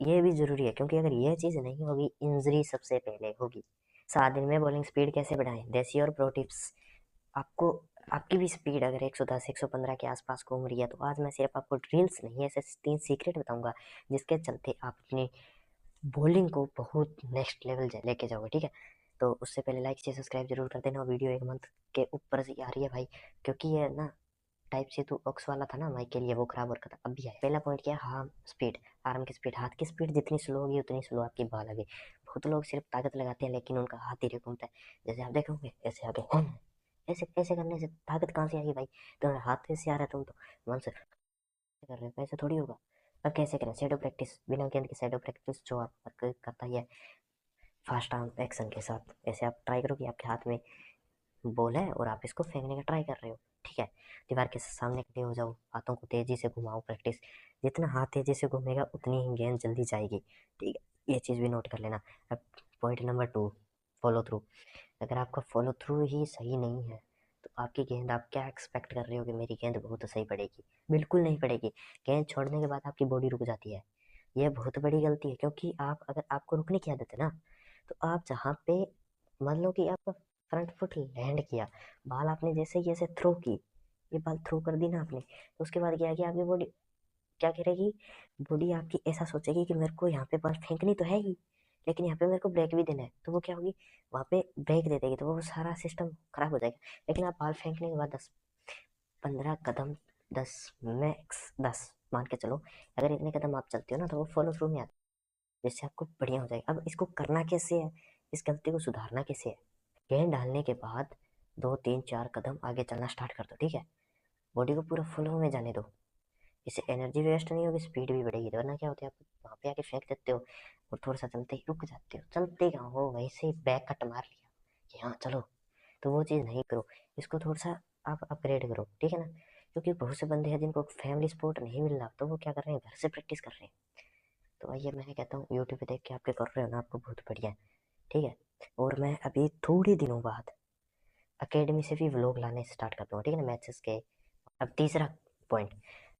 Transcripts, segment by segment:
ये भी ज़रूरी है, क्योंकि अगर ये चीज़ नहीं होगी, इंजरी सबसे पहले होगी। 7 दिन में बॉलिंग स्पीड कैसे बढ़ाएं, देसी और प्रो टिप्स। आपको आपकी भी स्पीड अगर 110 115 के आसपास घूम रही है, तो आज मैं सिर्फ आपको ड्रिल्स नहीं, ऐसे 3 सीक्रेट बताऊंगा जिसके चलते आप अपनी बॉलिंग को बहुत नेक्स्ट लेवल लेके जाओगे। ठीक है, तो उससे पहले लाइक शेयर सब्सक्राइब जरूर कर देना। वीडियो 1 मंथ के ऊपर से आ रही है भाई, क्योंकि ये ना टाइप से तो ऑक्स वाला था ना माइक के लिए, वो खराब हो रखा था, अब भी है। पहला पॉइंट क्या है, हाँ स्पीड, आर्म की स्पीड। हाथ की स्पीड जितनी स्लो होगी उतनी स्लो आपकी बॉल आगे। बहुत लोग सिर्फ ताकत लगाते हैं, लेकिन उनका हाथ धीरे घूमता है। जैसे आप देखोगे ऐसे आगे ऐसे ऐसे करने से ताकत कहाँ से आएगी भाई, तुम्हारे हाथ ऐसे आ रहा है, तुम तो मन से कर रहे हो, ऐसे थोड़ी होगा। अब कैसे करें, शैडो प्रैक्टिस, बिना गेंद की शैडो प्रैक्टिस जो आप करता ही है फास्ट आर्म एक्शन के साथ। ऐसे आप ट्राई करो कि आपके हाथ में बॉल है और आप इसको फेंकने का ट्राई कर रहे हो। ठीक है, दीवार के सामने खड़े हो जाओ, हाथों को तेजी से घुमाओ। प्रैक्टिस, जितना हाथ तेजी से घूमेगा उतनी ही गेंद जल्दी जाएगी। ठीक है, ये चीज़ भी नोट कर लेना। अब पॉइंट नंबर 2, फॉलो थ्रू। अगर आपका फॉलो थ्रू ही सही नहीं है, तो आपकी गेंद, आप क्या एक्सपेक्ट कर रहे हो कि मेरी गेंद बहुत सही पड़ेगी? बिल्कुल नहीं पड़ेगी। गेंद छोड़ने के बाद आपकी बॉडी रुक जाती है, यह बहुत बड़ी गलती है। क्योंकि आप, अगर आपको रुकने की आदत है ना, तो आप जहाँ पे, मान लो कि आपका फ्रंट फुट लैंड किया, बॉल आपने जैसे ही ऐसे थ्रो की, ये बॉल थ्रो कर दी ना आपने, तो उसके बाद क्या है कि आपकी बॉडी क्या करेगी, बॉडी आपकी ऐसा सोचेगी कि मेरे को यहाँ पे बॉल फेंकनी तो है ही, लेकिन यहाँ पे मेरे को ब्रेक भी देना है, तो वो क्या होगी, वहाँ पे ब्रेक दे देगी, तो वो सारा सिस्टम खराब हो जाएगा। लेकिन आप बॉल फेंकने के बाद 10-15 कदम, 10 मान के चलो, अगर इतने कदम आप चलते हो ना, तो वो फॉलो थ्रू में आता है, जिससे आपको बढ़िया हो जाएगा। अब इसको करना कैसे है, इस गलती को सुधारना कैसे है? गेंद डालने के बाद 2-3-4 कदम आगे चलना स्टार्ट कर दो। ठीक है, बॉडी को पूरा फ्लो में जाने दो, इससे एनर्जी वेस्ट नहीं होगी, स्पीड भी बढ़ेगी। वरना क्या होता है, आप वहाँ पे आके फेंक देते हो और थोड़ा सा चलते ही रुक जाते हो, चलते कहाँ हो, वहीं से बैक कट मार लिया कि हाँ चलो, तो वो चीज़ नहीं करो। इसको थोड़ा सा आप अपग्रेड करो। ठीक है ना, क्योंकि बहुत से बंदे हैं जिनको फैमिली सपोर्ट नहीं मिल रहा, तो वो क्या कर रहे हैं, घर से प्रैक्टिस कर रहे हैं। तो आइए, मैं कहता हूँ यूट्यूब पे देख के आपके कर रहे हो ना, आपको बहुत बढ़िया है। ठीक है, और मैं अभी थोड़े दिनों बाद अकेडमी से भी व्लॉग लाने स्टार्ट कर दूंगा। ठीक है ना, मैचेस के। अब तीसरा पॉइंट,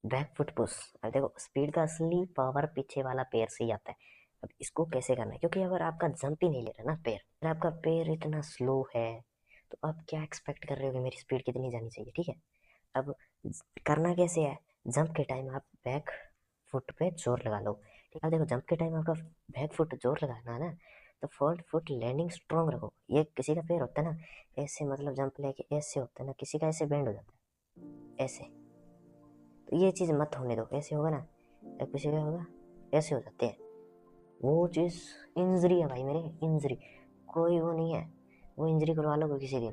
बैक फुट पुश। अब देखो, स्पीड का असली पावर पीछे वाला पैर से ही आता है। अब इसको कैसे करना है, क्योंकि अगर आपका जंप ही नहीं ले रहा ना पैर, अगर आपका पैर इतना स्लो है, तो आप क्या एक्सपेक्ट कर रहे हो कि मेरी स्पीड कितनी जानी चाहिए? ठीक है, अब करना कैसे है, जंप के टाइम आप बैक फुट पे जोर लगा लो। ठीक है, अब देखो, जंप के टाइम आपका बैक फुट जोर लगाना है ना, तो फ्रंट फुट लैंडिंग स्ट्रॉन्ग रखो। ये किसी का पैर होता है ना ऐसे, मतलब जंप लेके ऐसे होता है ना, किसी का ऐसे बेंड हो जाता है ऐसे, तो ये चीज़ मत होने दो। ऐसे होगा ना, अब किसी का होगा ऐसे हो जाते हैं, वो चीज़ इंजरी है भाई मेरे, इंजरी। कोई वो नहीं है, वो इंजरी करवा लो किसी दिन।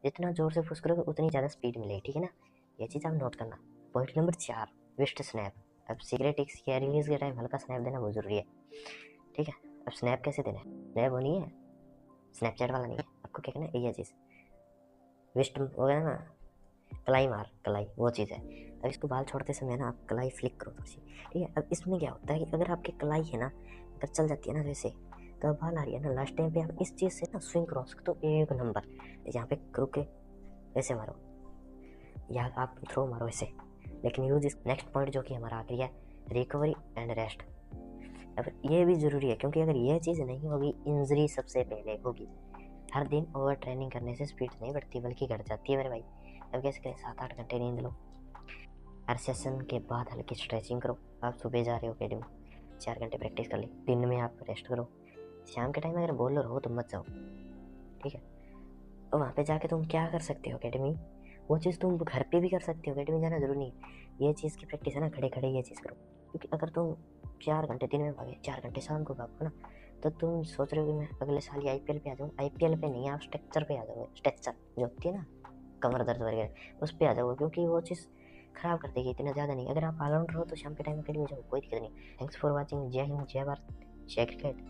जितना जोर से पुश करोगे उतनी ज़्यादा स्पीड मिलेगी। ठीक है ना, ये चीज़ आप नोट करना। Point number 4, wrist snap. अब सिगरेट टिक्स या रिलीज के टाइम हल्का स्नैप देना बहुत जरूरी है। ठीक है, अब स्नैप कैसे देना है, स्नैप वो नहीं है, स्नैपचैट वाला नहीं है, आपको क्या करना है, ये चीज़ वेस्ट वगैरह ना, कलाई मार, कलाई वो चीज़ है। अब इसको बाल छोड़ते समय ना आप कलाई फ्लिक करो थोड़ी सी। ठीक है, अब इसमें क्या होता है कि अगर आपकी कलाई है ना, अगर चल जाती है ना वैसे, तो अब बाल आ रही है ना, लास्ट टाइम पे आप इस चीज़ से ना स्विंग क्रॉस तो 1 नंबर, यहाँ पे रुक के ऐसे मारो, या आप थ्रो मारो ऐसे। लेकिन यूज इस नेक्स्ट पॉइंट जो कि हमारा आखिरी है, रिकवरी एंड रेस्ट। अब ये भी ज़रूरी है, क्योंकि अगर ये चीज़ नहीं होगी, इंजरी सबसे पहले होगी। हर दिन ओवर ट्रेनिंग करने से स्पीड नहीं बढ़ती बल्कि घट जाती है मेरे भाई। अब कैसे करें, 7-8 घंटे नींद लो, हर सेशन के बाद हल्की स्ट्रेचिंग करो। आप सुबह जा रहे हो अकेडमी, 4 घंटे प्रैक्टिस कर ली, दिन में आप रेस्ट करो। शाम के टाइम अगर बॉलर हो तो मत जाओ। ठीक है, और वहाँ पे जाके तुम क्या कर सकते हो अकेडमी, वो चीज़ तुम घर पे भी कर सकते हो, अकेडमी जाना जरूरी नहीं है। ये चीज़ की प्रैक्टिस है ना, खड़े खड़े ये चीज़ करो। क्योंकि अगर तुम 4 घंटे दिन में भागे, 4 घंटे शाम को भागो ना, तो तुम सोच रहे हो कि मैं अगले साल ही आईपीएल पे आ जाऊँ। आईपीएल पे नहीं, आप स्ट्रक्चर पे आ जाओगे, स्ट्रक्चर जो होती है ना, कमर दर्द वगैरह, उस पर आ जाओगे, क्योंकि वो चीज़ खराब कर देगी। इतना ज़्यादा नहीं, अगर आप ऑलराउंडर हो तो शाम के टाइम अकेडमी जाओ, कोई दिक्कत नहीं। Thanks for watching. जय हिंद, जय भारत, जय क्रिकेट।